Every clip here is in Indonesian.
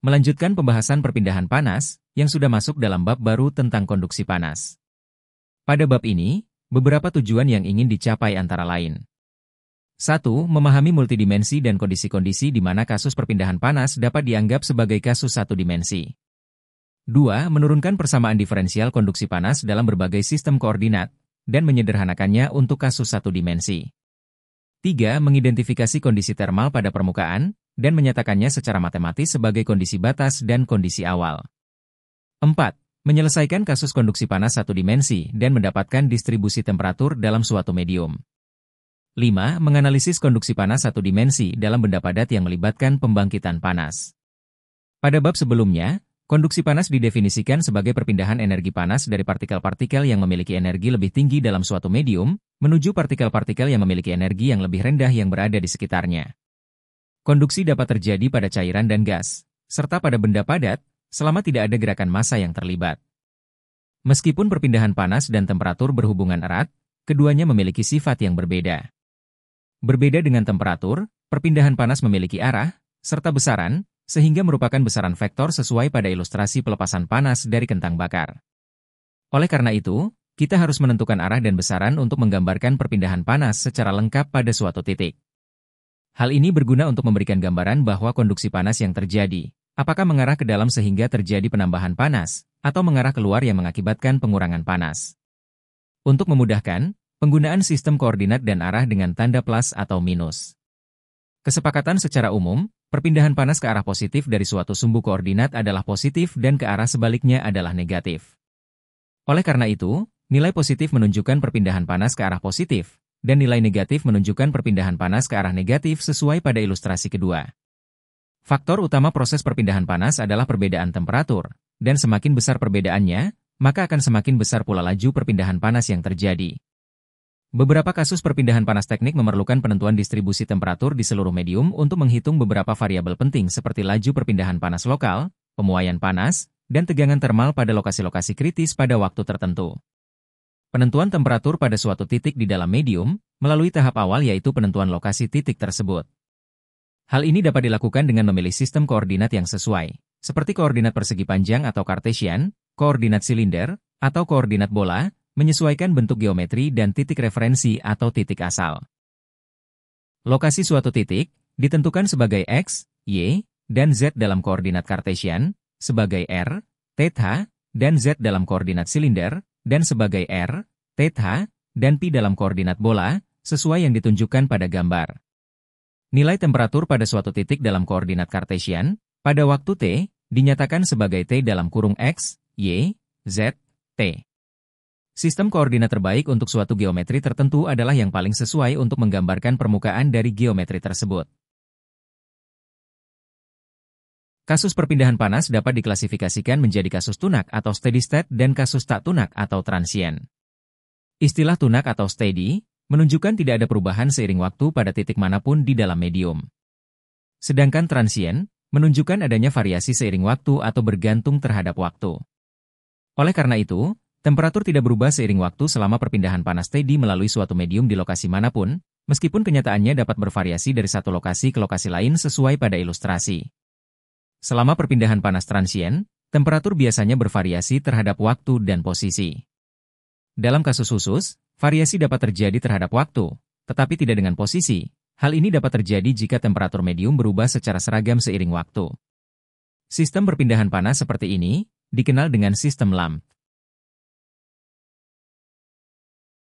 melanjutkan pembahasan perpindahan panas yang sudah masuk dalam bab baru tentang konduksi panas. Pada bab ini, beberapa tujuan yang ingin dicapai antara lain. 1. Memahami multidimensi dan kondisi-kondisi di mana kasus perpindahan panas dapat dianggap sebagai kasus satu dimensi. 2. Menurunkan persamaan diferensial konduksi panas dalam berbagai sistem koordinat, dan menyederhanakannya untuk kasus satu dimensi. 3. Mengidentifikasi kondisi termal pada permukaan, dan menyatakannya secara matematis sebagai kondisi batas dan kondisi awal. 4. Menyelesaikan kasus konduksi panas satu dimensi dan mendapatkan distribusi temperatur dalam suatu medium. 5. Menganalisis konduksi panas satu dimensi dalam benda padat yang melibatkan pembangkitan panas. Pada bab sebelumnya, konduksi panas didefinisikan sebagai perpindahan energi panas dari partikel-partikel yang memiliki energi lebih tinggi dalam suatu medium, menuju partikel-partikel yang memiliki energi yang lebih rendah yang berada di sekitarnya. Konduksi dapat terjadi pada cairan dan gas, serta pada benda padat, selama tidak ada gerakan massa yang terlibat. Meskipun perpindahan panas dan temperatur berhubungan erat, keduanya memiliki sifat yang berbeda. Berbeda dengan temperatur, perpindahan panas memiliki arah, serta besaran, sehingga merupakan besaran vektor sesuai pada ilustrasi pelepasan panas dari kentang bakar. Oleh karena itu, kita harus menentukan arah dan besaran untuk menggambarkan perpindahan panas secara lengkap pada suatu titik. Hal ini berguna untuk memberikan gambaran bahwa konduksi panas yang terjadi, apakah mengarah ke dalam sehingga terjadi penambahan panas, atau mengarah keluar yang mengakibatkan pengurangan panas. Untuk memudahkan, penggunaan sistem koordinat dan arah dengan tanda plus atau minus. Kesepakatan secara umum, perpindahan panas ke arah positif dari suatu sumbu koordinat adalah positif dan ke arah sebaliknya adalah negatif. Oleh karena itu, nilai positif menunjukkan perpindahan panas ke arah positif, dan nilai negatif menunjukkan perpindahan panas ke arah negatif sesuai pada ilustrasi kedua. Faktor utama proses perpindahan panas adalah perbedaan temperatur, dan semakin besar perbedaannya, maka akan semakin besar pula laju perpindahan panas yang terjadi. Beberapa kasus perpindahan panas teknik memerlukan penentuan distribusi temperatur di seluruh medium untuk menghitung beberapa variabel penting seperti laju perpindahan panas lokal, pemuaian panas, dan tegangan termal pada lokasi-lokasi kritis pada waktu tertentu. Penentuan temperatur pada suatu titik di dalam medium, melalui tahap awal yaitu penentuan lokasi titik tersebut. Hal ini dapat dilakukan dengan memilih sistem koordinat yang sesuai, seperti koordinat persegi panjang atau Cartesian, koordinat silinder, atau koordinat bola, menyesuaikan bentuk geometri dan titik referensi atau titik asal. Lokasi suatu titik ditentukan sebagai X, Y, dan Z dalam koordinat Cartesian, sebagai R, θ, dan Z dalam koordinat silinder, dan sebagai R, θ, dan Pi dalam koordinat bola, sesuai yang ditunjukkan pada gambar. Nilai temperatur pada suatu titik dalam koordinat Cartesian, pada waktu T, dinyatakan sebagai T dalam kurung X, Y, Z, T. Sistem koordinat terbaik untuk suatu geometri tertentu adalah yang paling sesuai untuk menggambarkan permukaan dari geometri tersebut. Kasus perpindahan panas dapat diklasifikasikan menjadi kasus tunak atau steady state dan kasus tak tunak atau transient. Istilah tunak atau steady menunjukkan tidak ada perubahan seiring waktu pada titik manapun di dalam medium. Sedangkan transient menunjukkan adanya variasi seiring waktu atau bergantung terhadap waktu. Oleh karena itu, temperatur tidak berubah seiring waktu selama perpindahan panas steady melalui suatu medium di lokasi manapun, meskipun kenyataannya dapat bervariasi dari satu lokasi ke lokasi lain sesuai pada ilustrasi. Selama perpindahan panas transient, temperatur biasanya bervariasi terhadap waktu dan posisi. Dalam kasus khusus, variasi dapat terjadi terhadap waktu, tetapi tidak dengan posisi. Hal ini dapat terjadi jika temperatur medium berubah secara seragam seiring waktu. Sistem perpindahan panas seperti ini dikenal dengan sistem lamp.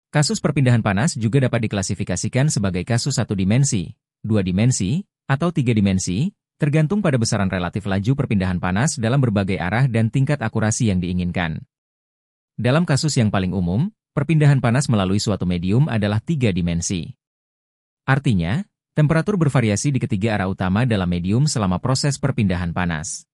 Kasus perpindahan panas juga dapat diklasifikasikan sebagai kasus satu dimensi, dua dimensi, atau tiga dimensi, tergantung pada besaran relatif laju perpindahan panas dalam berbagai arah dan tingkat akurasi yang diinginkan. Dalam kasus yang paling umum, perpindahan panas melalui suatu medium adalah tiga dimensi. Artinya, temperatur bervariasi di ketiga arah utama dalam medium selama proses perpindahan panas.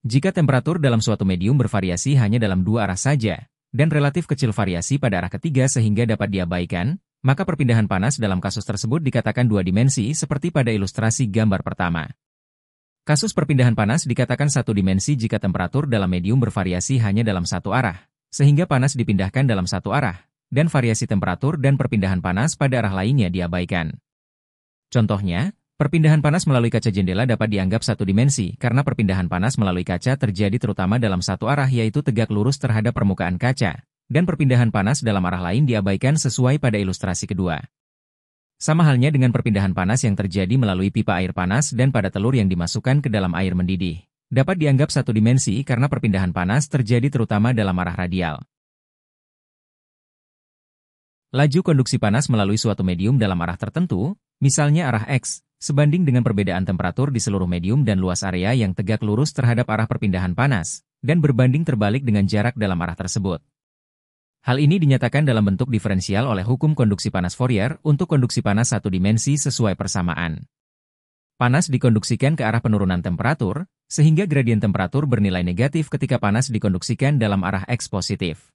Jika temperatur dalam suatu medium bervariasi hanya dalam dua arah saja, dan relatif kecil variasi pada arah ketiga sehingga dapat diabaikan, maka perpindahan panas dalam kasus tersebut dikatakan dua dimensi seperti pada ilustrasi gambar pertama. Kasus perpindahan panas dikatakan satu dimensi jika temperatur dalam medium bervariasi hanya dalam satu arah, sehingga panas dipindahkan dalam satu arah, dan variasi temperatur dan perpindahan panas pada arah lainnya diabaikan. Contohnya, Perpindahan panas melalui kaca jendela dapat dianggap satu dimensi karena perpindahan panas melalui kaca terjadi terutama dalam satu arah yaitu tegak lurus terhadap permukaan kaca, dan perpindahan panas dalam arah lain diabaikan sesuai pada ilustrasi kedua. Sama halnya dengan perpindahan panas yang terjadi melalui pipa air panas dan pada telur yang dimasukkan ke dalam air mendidih. Dapat dianggap satu dimensi karena perpindahan panas terjadi terutama dalam arah radial. Laju konduksi panas melalui suatu medium dalam arah tertentu, misalnya arah X, sebanding dengan perbedaan temperatur di seluruh medium dan luas area yang tegak lurus terhadap arah perpindahan panas, dan berbanding terbalik dengan jarak dalam arah tersebut. Hal ini dinyatakan dalam bentuk diferensial oleh hukum konduksi panas Fourier untuk konduksi panas satu dimensi sesuai persamaan. Panas dikonduksikan ke arah penurunan temperatur, sehingga gradien temperatur bernilai negatif ketika panas dikonduksikan dalam arah X positif.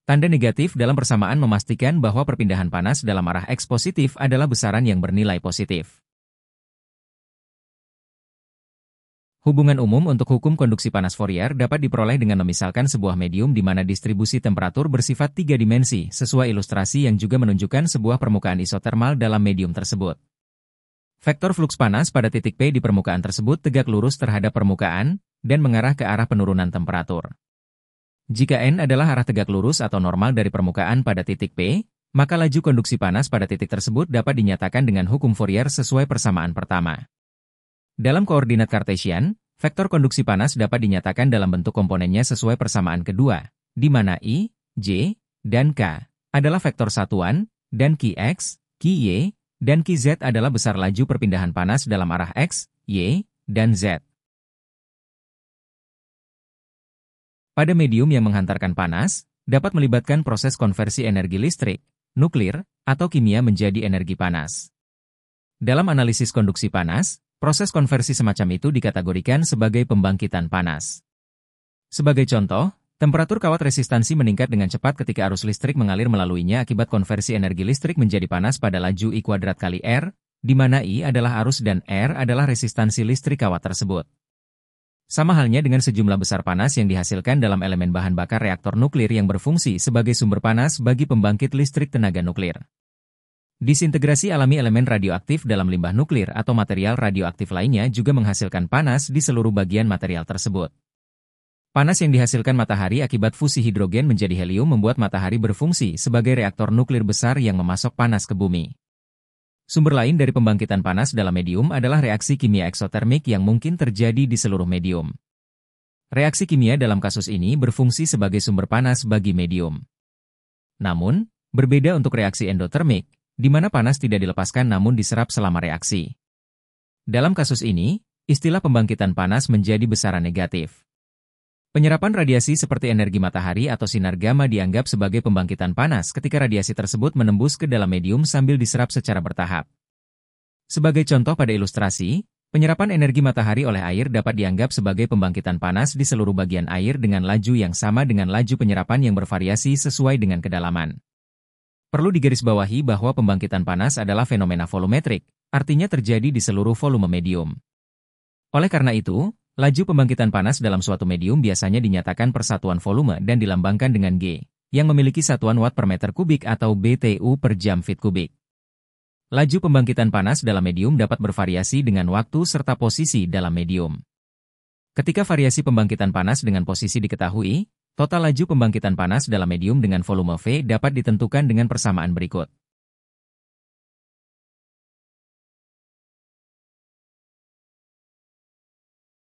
Tanda negatif dalam persamaan memastikan bahwa perpindahan panas dalam arah X positif adalah besaran yang bernilai positif. Hubungan umum untuk hukum konduksi panas Fourier dapat diperoleh dengan memisalkan sebuah medium di mana distribusi temperatur bersifat tiga dimensi sesuai ilustrasi yang juga menunjukkan sebuah permukaan isotermal dalam medium tersebut. Vektor fluks panas pada titik P di permukaan tersebut tegak lurus terhadap permukaan dan mengarah ke arah penurunan temperatur. Jika N adalah arah tegak lurus atau normal dari permukaan pada titik P, maka laju konduksi panas pada titik tersebut dapat dinyatakan dengan hukum Fourier sesuai persamaan pertama. Dalam koordinat Kartesian, vektor konduksi panas dapat dinyatakan dalam bentuk komponennya sesuai persamaan kedua, di mana I, J, dan K adalah vektor satuan, dan Qx, Qy, dan Qz adalah besar laju perpindahan panas dalam arah X, Y, dan Z. Pada medium yang menghantarkan panas, dapat melibatkan proses konversi energi listrik, nuklir, atau kimia menjadi energi panas. Dalam analisis konduksi panas, proses konversi semacam itu dikategorikan sebagai pembangkitan panas. Sebagai contoh, temperatur kawat resistansi meningkat dengan cepat ketika arus listrik mengalir melaluinya akibat konversi energi listrik menjadi panas pada laju I kuadrat kali R, di mana I adalah arus dan R adalah resistansi listrik kawat tersebut. Sama halnya dengan sejumlah besar panas yang dihasilkan dalam elemen bahan bakar reaktor nuklir yang berfungsi sebagai sumber panas bagi pembangkit listrik tenaga nuklir. Disintegrasi alami elemen radioaktif dalam limbah nuklir atau material radioaktif lainnya juga menghasilkan panas di seluruh bagian material tersebut. Panas yang dihasilkan matahari akibat fusi hidrogen menjadi helium membuat matahari berfungsi sebagai reaktor nuklir besar yang memasok panas ke bumi. Sumber lain dari pembangkitan panas dalam medium adalah reaksi kimia eksotermik yang mungkin terjadi di seluruh medium. Reaksi kimia dalam kasus ini berfungsi sebagai sumber panas bagi medium. Namun, berbeda untuk reaksi endotermik, di mana panas tidak dilepaskan namun diserap selama reaksi. Dalam kasus ini, istilah pembangkitan panas menjadi besaran negatif. Penyerapan radiasi seperti energi matahari atau sinar gamma dianggap sebagai pembangkitan panas ketika radiasi tersebut menembus ke dalam medium sambil diserap secara bertahap. Sebagai contoh pada ilustrasi, penyerapan energi matahari oleh air dapat dianggap sebagai pembangkitan panas di seluruh bagian air dengan laju yang sama dengan laju penyerapan yang bervariasi sesuai dengan kedalaman. Perlu digarisbawahi bahwa pembangkitan panas adalah fenomena volumetrik, artinya terjadi di seluruh volume medium. Oleh karena itu, laju pembangkitan panas dalam suatu medium biasanya dinyatakan persatuan volume dan dilambangkan dengan G, yang memiliki satuan watt per meter kubik atau BTU per jam feet kubik. Laju pembangkitan panas dalam medium dapat bervariasi dengan waktu serta posisi dalam medium. Ketika variasi pembangkitan panas dengan posisi diketahui, total laju pembangkitan panas dalam medium dengan volume V dapat ditentukan dengan persamaan berikut.